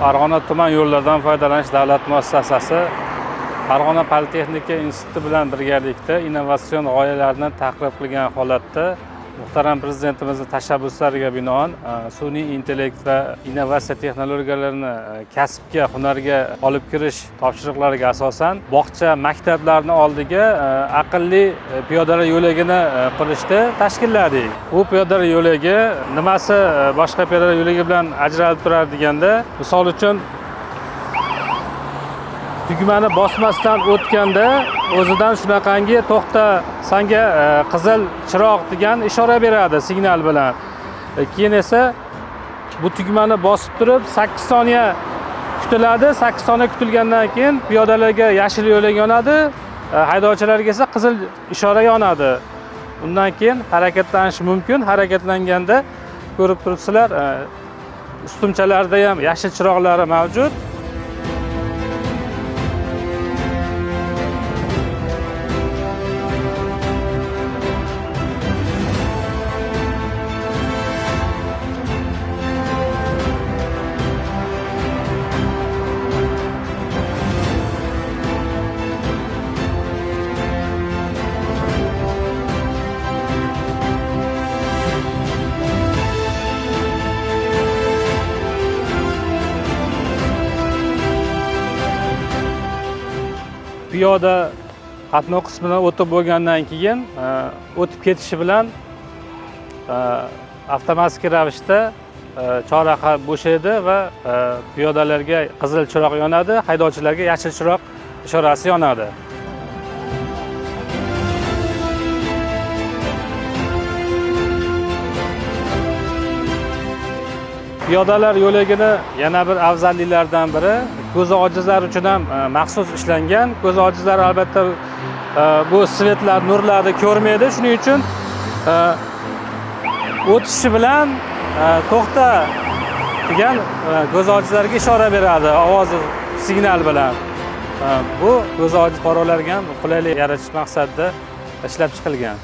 Farg'ona tuman yo'llardan foydalanish davlat muassasasi Farg'ona Politexnika instituti bilan birgalikda innovatsion g'oyalarni taqdim qilgan holatda muhtaram prezidentimizning tashabbuslariga binoan sun'iy intellekt va innovatsiya texnologiyalarini kasbga, hunarga olib kirish topshiriqlariga asosan bog'cha, maktablarning oldiga aqlli piyodalar yo'lagini qurishni tashkilladik. Bu piyodalar yo'lagi nimasi boshqa piyodalar yo'lagi bilan ajralib turadi deganda, misol uchun tugmani bosmasdan o'tganda o'zidan shunaqangi to'xta, senga qizil chiroq degan ishora beradi signal bilan. Keyin esa bu tugmani bosib turib 8 soniya kutiladi. 8 soniya kutilgandan keyin piyodalarga yashil yo'lak yonadi, haydovchilarga esa qizil ishora yonadi. Undan keyin harakatlanish mumkin. Harakatlanganda ko'rib turibsizlar, ustunchalarda ham yashil chiroqlari mavjud. Piyoda qatnov qismidan o'tib bo'lgandan keyin o'tib ketishi bilan avtomatik ravishda choraqa bo'shaydi va piyodalarga qizil chiroq yonadi, haydovchilarga yashil chiroq ishorasi yonadi. Piyodalar yo'lagini yana bir afzalliklaridan biri ko'zi ojizlar uchun ham maxsus ishlangan. Ko'zi ojizlar albatta bu svetlar, nurlarni ko'rmaydi. Shuning uchun o'tishi bilan to'xta degan ko'zi ojizlarga ishora beradi ovozi, signal bilan. Bu ko'zi ojiz fuqarolarga ham qulaylik yaratish maqsadida ishlab chiqilgan.